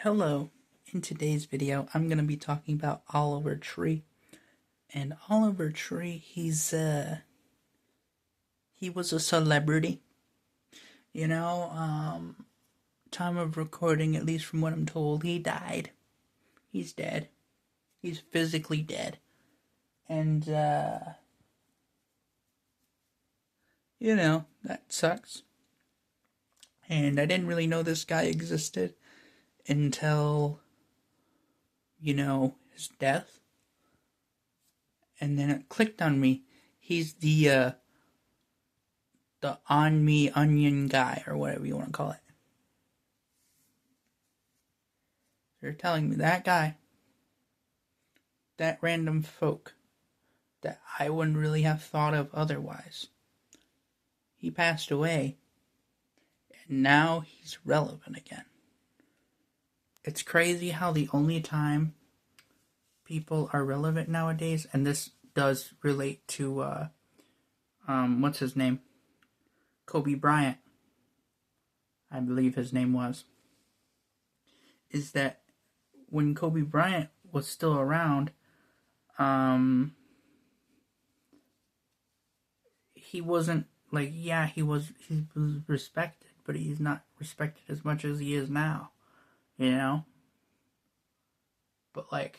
Hello, in today's video I'm going to be talking about Oliver Tree. And Oliver Tree, he was a celebrity. Time of recording, at least from what I'm told, he died. He's dead. He's physically dead. And, that sucks. And I didn't really know this guy existed until, his death. And then it clicked on me. He's the on me onion guy, or whatever you want to call it. They're telling me that guy, that random folk that I wouldn't really have thought of otherwise, he passed away, and now he's relevant again. It's crazy how the only time people are relevant nowadays, and this does relate to what's his name? Kobe Bryant, I believe his name was, is that when Kobe Bryant was still around, he wasn't he was respected, but he's not respected as much as he is now, But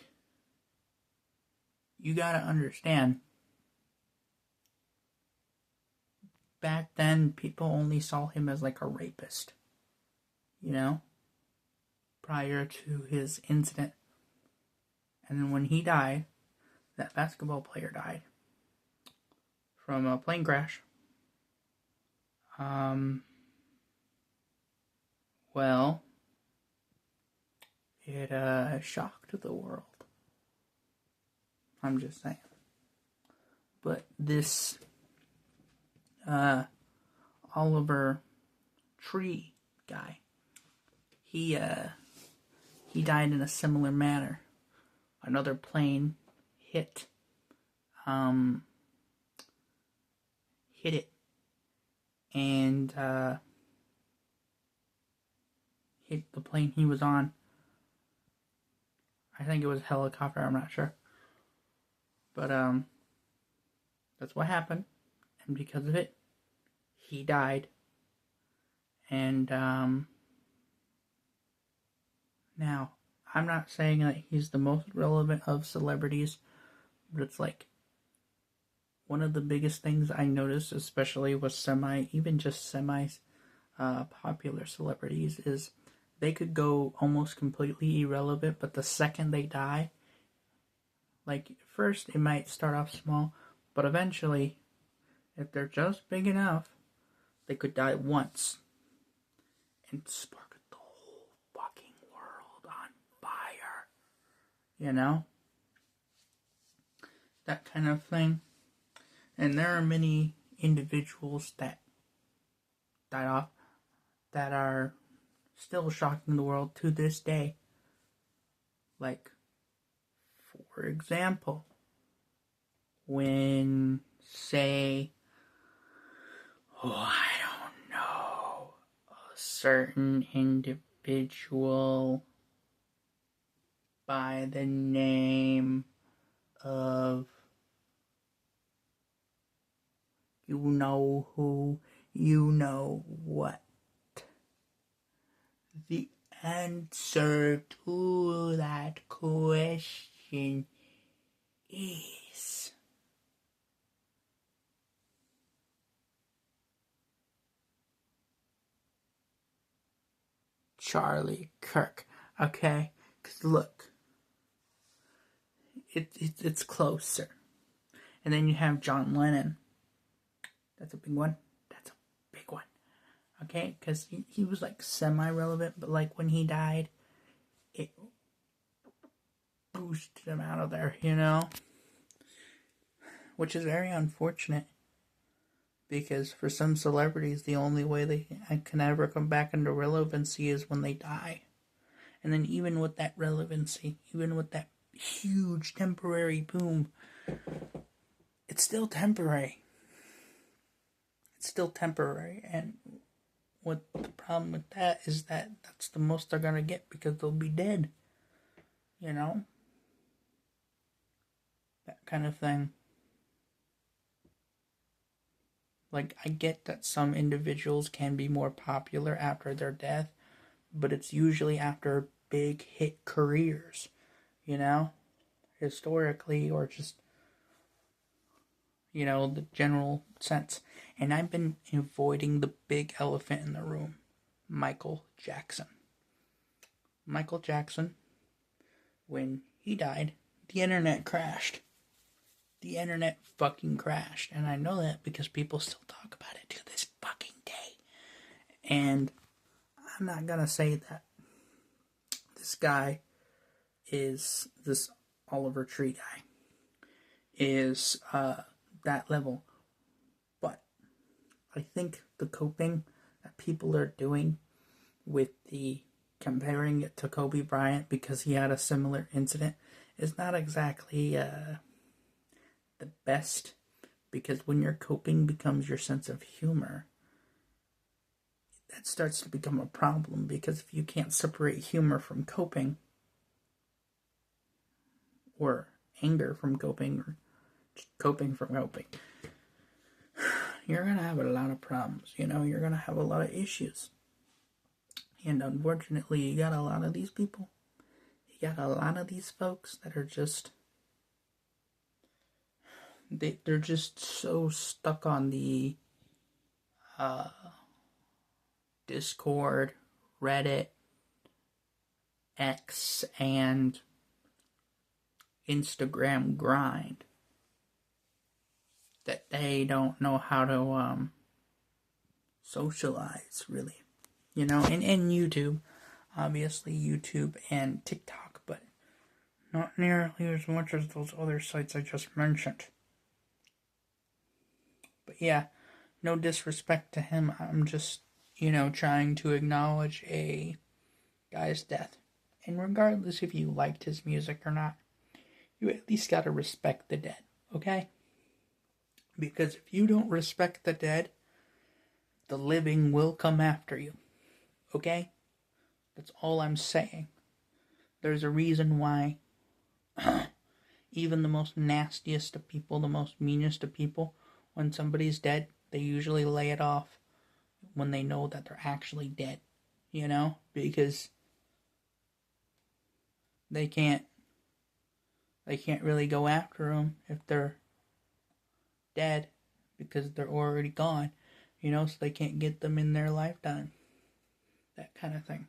you gotta understand, back then people only saw him as a rapist, prior to his incident. And then when he died, that basketball player died from a plane crash. Well, it shocked the world. I'm just saying. But this Oliver Tree guy, he died in a similar manner. Another plane hit it and hit the plane he was on. I think it was a helicopter, I'm not sure. But that's what happened, and because of it, he died. And now, I'm not saying that he's the most relevant of celebrities, but it's one of the biggest things I noticed, especially with semi popular celebrities, is they could go almost completely irrelevant, but the second they die, first it might start off small, but eventually, if they're just big enough, they could die once and spark the whole fucking world on fire. That kind of thing. And there are many individuals that died off that are still shocking the world to this day. For example, when, say, I don't know, a certain individual by the name of you know who, you know what. The answer to that question is Charlie Kirk. Okay? Because look, it's closer. And then you have John Lennon. That's a big one. Okay? Because he was semi-relevant, but when he died, it boosted him out of there, Which is very unfortunate, because for some celebrities, the only way they can ever come back into relevancy is when they die. And then even with that relevancy, even with that huge temporary boom, it's still temporary. And what the problem with that is that that's the most they're gonna get because they'll be dead. You know? That kind of thing. Like, I get that some individuals can be more popular after their death, but it's usually after big hit careers, you know? Historically, or just, the general sense. And I've been avoiding the big elephant in the room, Michael Jackson. Michael Jackson, when he died, the internet crashed. The internet fucking crashed. And I know that because people still talk about it to this fucking day. And I'm not gonna say that this guy is, this Oliver Tree guy, is that level. But I think the coping that people are doing with the comparing it to Kobe Bryant because he had a similar incident is not exactly the best, because when your coping becomes your sense of humor, that starts to become a problem, because if you can't separate humor from coping, or anger from coping, or coping from coping, you're going to have a lot of problems, you're going to have a lot of issues. And unfortunately, you got a lot of these people, you got a lot of these folks that are just, they're just so stuck on the Discord, Reddit, X, and Instagram grind that they don't know how to socialize, really. And YouTube, obviously YouTube and TikTok, but not nearly as much as those other sites I just mentioned. But yeah, no disrespect to him, I'm just, trying to acknowledge a guy's death. And regardless if you liked his music or not, you at least gotta respect the dead, okay? Because if you don't respect the dead, the living will come after you, okay? That's all I'm saying. There's a reason why even the most nastiest of people, the most meanest of people, when somebody's dead, they usually lay it off when they know that they're actually dead, because they can't really go after them if they're dead, because they're already gone, so they can't get them in their lifetime, that kind of thing.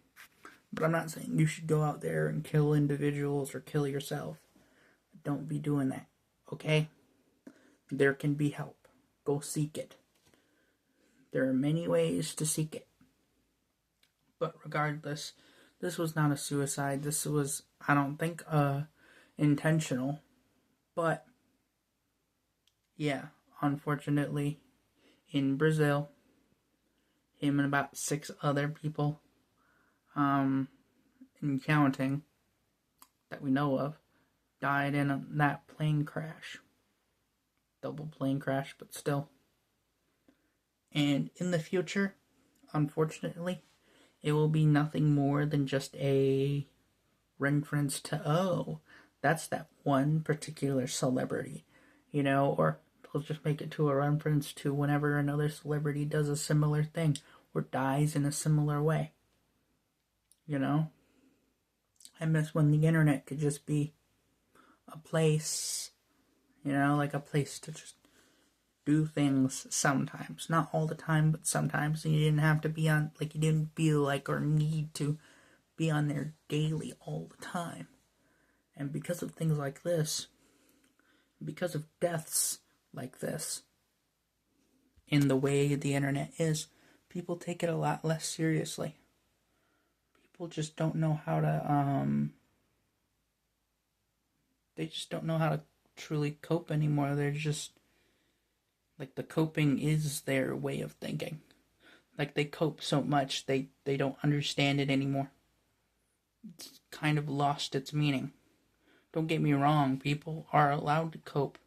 But I'm not saying you should go out there and kill individuals or kill yourself. Don't be doing that, okay? There can be help. Go seek it. There are many ways to seek it. But regardless, this was not a suicide. This was, I don't think, intentional. But, yeah, unfortunately, in Brazil, him and about 6 other people, in counting, that we know of, died in that plane crash. Double plane crash, but still. And in the future, unfortunately, it will be nothing more than just a reference to, that's that one particular celebrity, or they'll just make it to a reference to whenever another celebrity does a similar thing or dies in a similar way. I miss when the internet could just be a place, like a place to just do things sometimes. Not all the time, but sometimes. And you didn't have to be on, you didn't feel like or need to be on there daily all the time. And because of things like this, because of deaths like this, in the way the internet is, people take it a lot less seriously. People just don't know how to, they just don't know how to truly cope anymore. They're just, the coping is their way of thinking. They cope so much, they don't understand it anymore. It's kind of lost its meaning. Don't get me wrong, people are allowed to cope,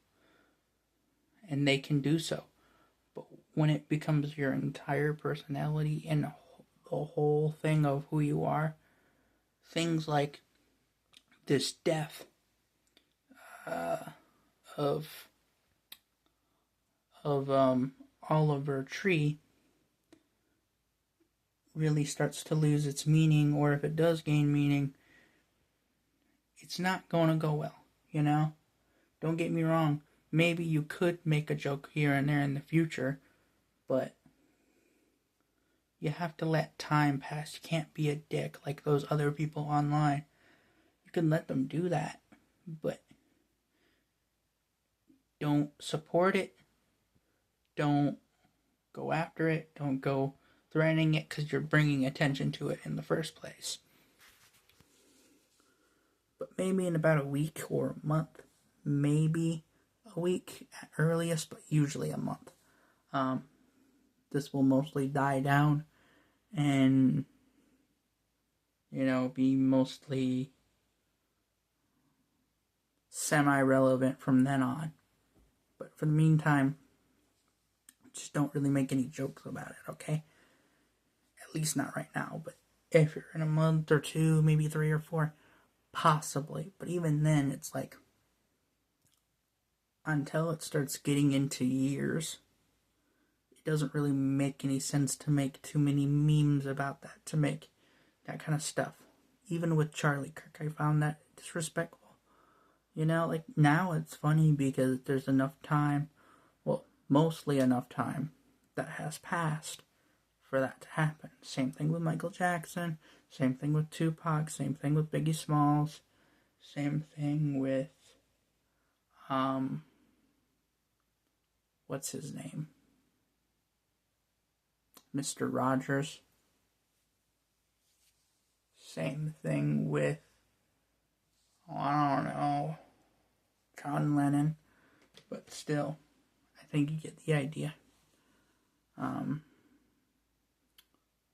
and they can do so. But when it becomes your entire personality and the whole thing of who you are. Things like this death of Oliver Tree really starts to lose its meaning, or if it does gain meaning, it's not going to go well, you know? Don't get me wrong, maybe you could make a joke here and there in the future, but you have to let time pass. You can't be a dick like those other people online. You can let them do that, but don't support it. Don't go after it. Don't go threatening it because you're bringing attention to it in the first place. But maybe in about a week or a month, maybe a week at earliest, but usually a month, this will mostly die down and, be mostly semi-relevant from then on. But for the meantime, just don't really make any jokes about it, okay? At least not right now, but if you're in a month or two, maybe 3 or 4, possibly. But even then, it's like, until it starts getting into years, it doesn't really make any sense to make too many memes about that, to make that kind of stuff. Even with Charlie Kirk, I found that disrespectful. Like now it's funny because there's enough time, well, mostly enough time that has passed for that to happen. Same thing with Michael Jackson, same thing with Tupac, same thing with Biggie Smalls, same thing with, what's his name? Mr. Rogers. Same thing with, I don't know, John Lennon. But still, I think you get the idea.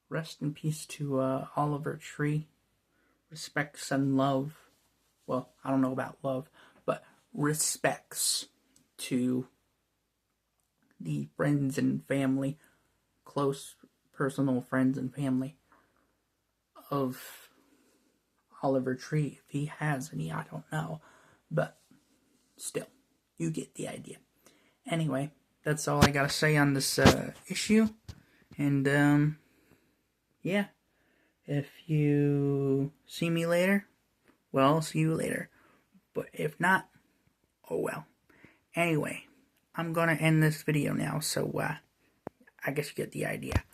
Rest in peace to Oliver Tree. Respects and love. Well, I don't know about love, but respects to the friends and family, close personal friends and family of Oliver Tree. If he has any, I don't know. But still, you get the idea. Anyway, that's all I gotta say on this issue. And, yeah. If you see me later, well, I'll see you later. But if not, oh well. Anyway, I'm gonna end this video now, so I guess you get the idea.